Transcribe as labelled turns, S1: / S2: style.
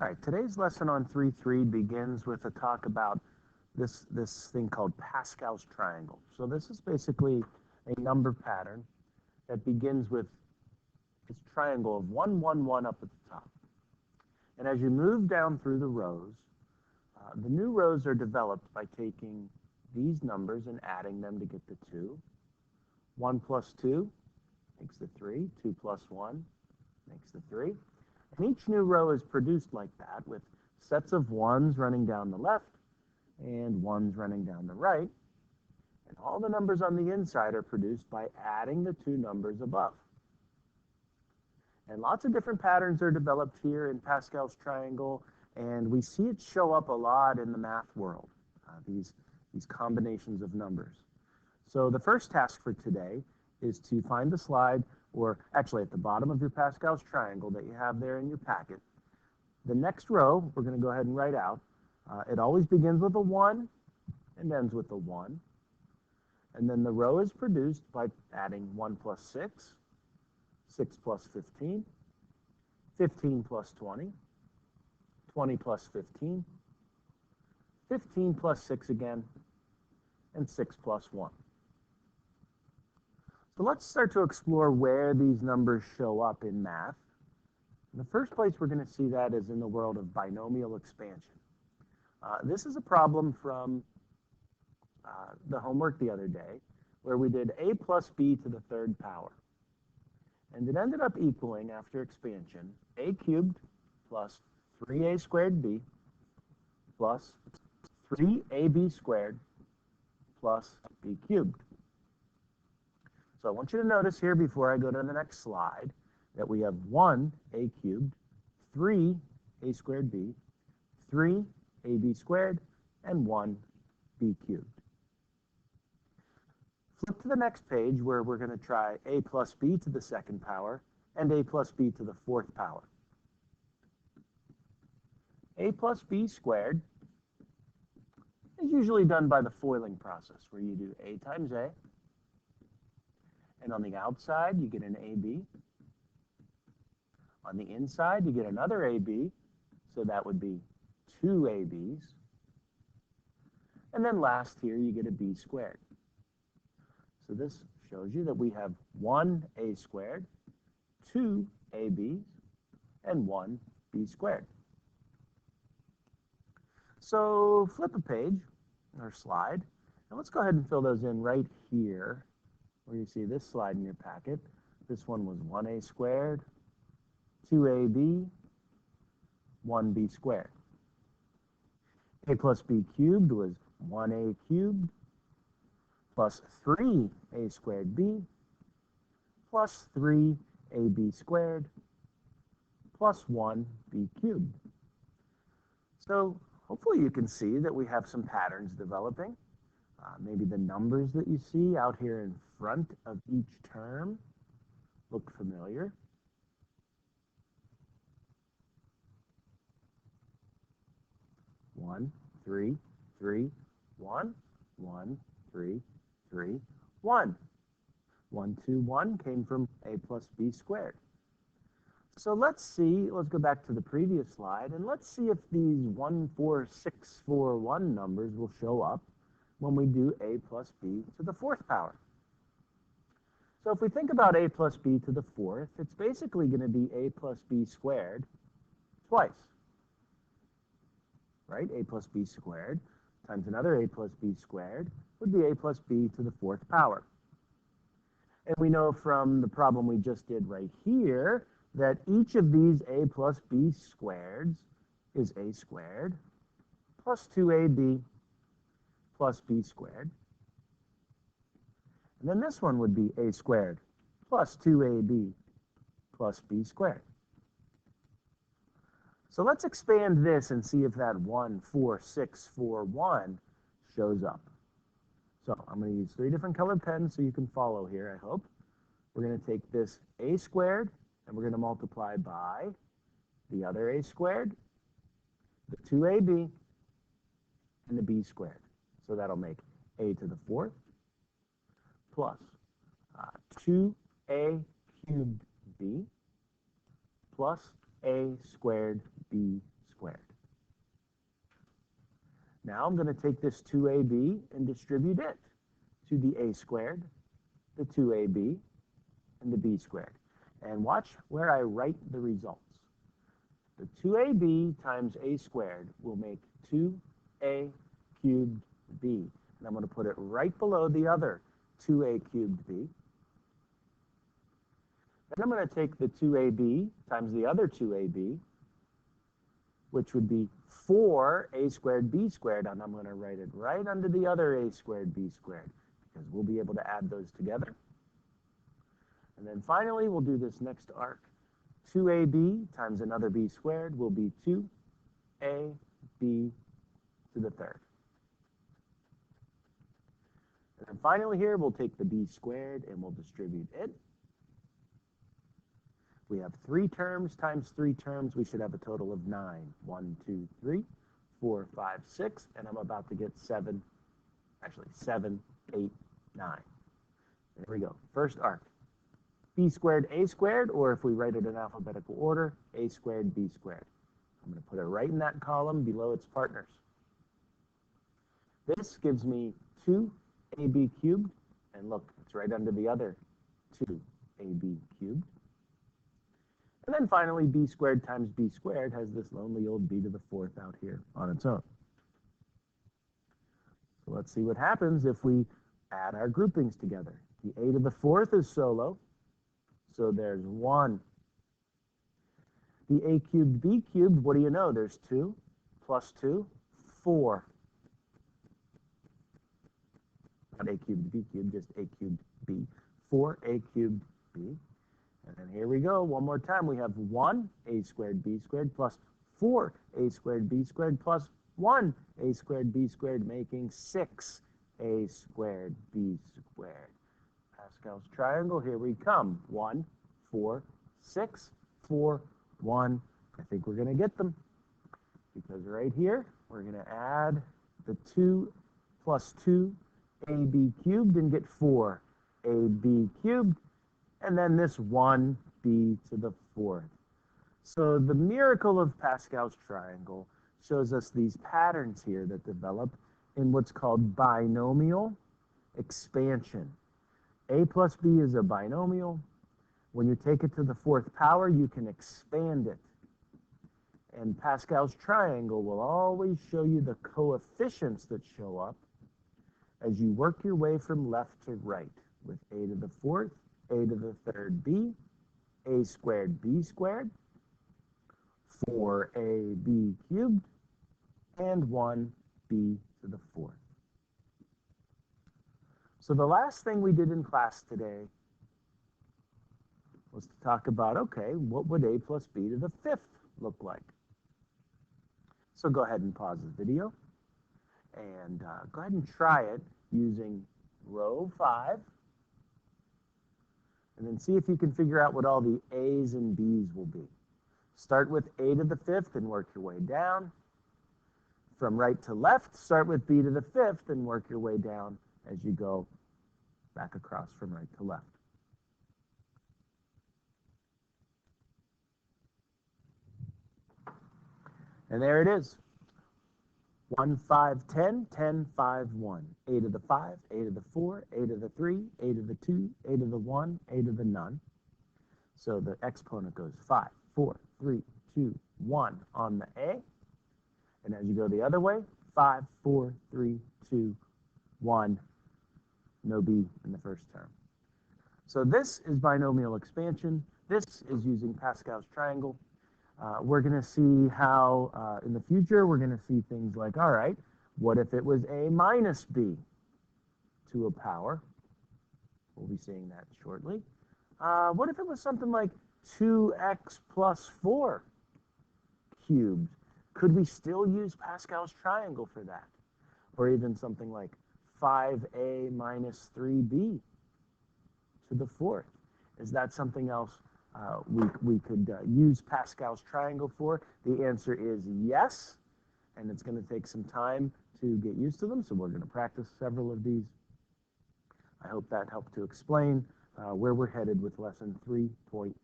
S1: All right, today's lesson on 3-3 begins with a talk about this thing called Pascal's triangle. So this is basically a number pattern that begins with this triangle of 1, 1, 1 up at the top. And as you move down through the rows, the new rows are developed by taking these numbers and adding them to get the 2. 1 plus 2 makes the 3. 2 plus 1 makes the 3. And each new row is produced like that, with sets of 1s running down the left and 1s running down the right. And all the numbers on the inside are produced by adding the 2 numbers above. And lots of different patterns are developed here in Pascal's triangle, and we see it show up a lot in the math world, these combinations of numbers. So the first task for today is to find the slide, or actually at the bottom of your Pascal's triangle that you have there in your packet. The next row, we're going to go ahead and write out. It always begins with a 1 and ends with a 1. And then the row is produced by adding 1 plus 6, 6 plus 15, 15 plus 20, 20 plus 15, 15 plus 6 again, and 6 plus 1. So let's start to explore where these numbers show up in math. And the first place we're going to see that is in the world of binomial expansion. This is a problem from the homework the other day, where we did a plus b to the third power. And it ended up equaling, after expansion, a cubed plus 3a squared b plus 3ab squared plus b cubed. So I want you to notice here before I go to the next slide that we have 1a cubed, 3a squared b, 3ab squared, and 1b cubed. Flip to the next page where we're going to try a plus b to the second power and a plus b to the fourth power. A plus b squared is usually done by the foiling process, where you do a times a, and on the outside you get an ab. On the inside you get another ab, so that would be 2 ab's. And then last here you get a b squared. So this shows you that we have 1a squared, 2 ab's, and 1b squared. So flip a page, or slide, and let's go ahead and fill those in right here, where you see this slide in your packet. This one was 1a squared, 2ab, 1b squared. A plus b cubed was 1a cubed plus 3a squared b plus 3ab squared plus 1b cubed. So hopefully you can see that we have some patterns developing. Maybe the numbers that you see out here in front of each term look familiar. One, three, three, 1, 1, 3, 3, 1. 1, 2, 1 came from a plus b squared. So let's go back to the previous slide, and let's see if these 1, 4, 6, 4, 1 numbers will show up when we do a plus b to the fourth power. So if we think about a plus b to the fourth, it's basically going to be a plus b squared twice, right? A plus b squared times another a plus b squared would be a plus b to the fourth power. And we know from the problem we just did right here that each of these a plus b squareds is a squared plus 2ab plus b squared. And then this one would be a squared plus 2ab plus b squared. So let's expand this and see if that 1, 4, 6, 4, 1 shows up. So I'm going to use 3 different colored pens so you can follow here, I hope. We're going to take this a squared, and we're going to multiply by the other a squared, the 2ab, and the b squared. So that'll make a to the fourth plus 2a cubed b plus a squared b Now I'm going to take this 2ab and distribute it to the a squared, the 2ab, and the b squared. And watch where I write the results. The 2ab times a squared will make 2a cubed b. And I'm going to put it right below the other 2a cubed b. Then I'm going to take the 2ab times the other 2ab, which would be 4a squared b squared, and I'm going to write it right under the other a squared b squared, because we'll be able to add those together. And then finally, we'll do this next arc. 2ab times another b squared will be 2ab to the third. And then finally here, we'll take the b squared and we'll distribute it. We have 3 terms times 3 terms. We should have a total of 9. 1, 2, 3, 4, 5, 6, and I'm about to get 7, 8, 9. There we go. First arc. B squared, a squared, or if we write it in alphabetical order, a squared, b squared. I'm going to put it right in that column below its partners. This gives me 2ab cubed, and look, it's right under the other 2ab cubed. And then finally, b squared times b squared has this lonely old b to the 4th out here on its own. So let's see what happens if we add our groupings together. The a to the 4th is solo, so there's 1. The a cubed b cubed, what do you know? There's 2 plus 2, 4. Not a cubed b cubed, just a cubed b. 4a cubed b. And then here we go. One more time. We have 1 a squared b squared plus 4 a squared b squared plus 1 a squared b squared, making 6 a squared b squared. Pascal's triangle. Here we come. 1, 4, 6, 4, 1. I think we're going to get them, because right here we're going to add the 2 plus 2 ab cubed and get 4 ab cubed. And then this 1b to the 4th. So the miracle of Pascal's triangle shows us these patterns here that develop in what's called binomial expansion. A plus b is a binomial. When you take it to the 4th power, you can expand it. And Pascal's triangle will always show you the coefficients that show up as you work your way from left to right, with a to the 4th, a to the 3rd b, a squared b squared, 4ab cubed, and 1b to the 4th. So the last thing we did in class today was to talk about, okay, what would a plus b to the 5th look like? So go ahead and pause the video and go ahead and try it using row 5. And then see if you can figure out what all the a's and b's will be. Start with a to the 5th and work your way down. From right to left, start with b to the 5th and work your way down as you go back across from right to left. And there it is. 1, 5, 10, 10, 5, 1. A to the 5, a to the 4, a to the 3, a to the 2, a to the 1, a to the none. So the exponent goes 5, 4, 3, 2, 1 on the a. And as you go the other way, 5, 4, 3, 2, 1. No b in the first term. So this is binomial expansion. This is using Pascal's triangle. We're going to see how, in the future, we're going to see things like, all right, what if it was a minus b to a power? We'll be seeing that shortly. What if it was something like 2x plus 4 cubed? Could we still use Pascal's triangle for that? Or even something like 5a minus 3b to the 4th? Is that something else we could use Pascal's triangle for? The answer is yes, and it's going to take some time to get used to them, so we're going to practice several of these. I hope that helped to explain where we're headed with lesson 3.3.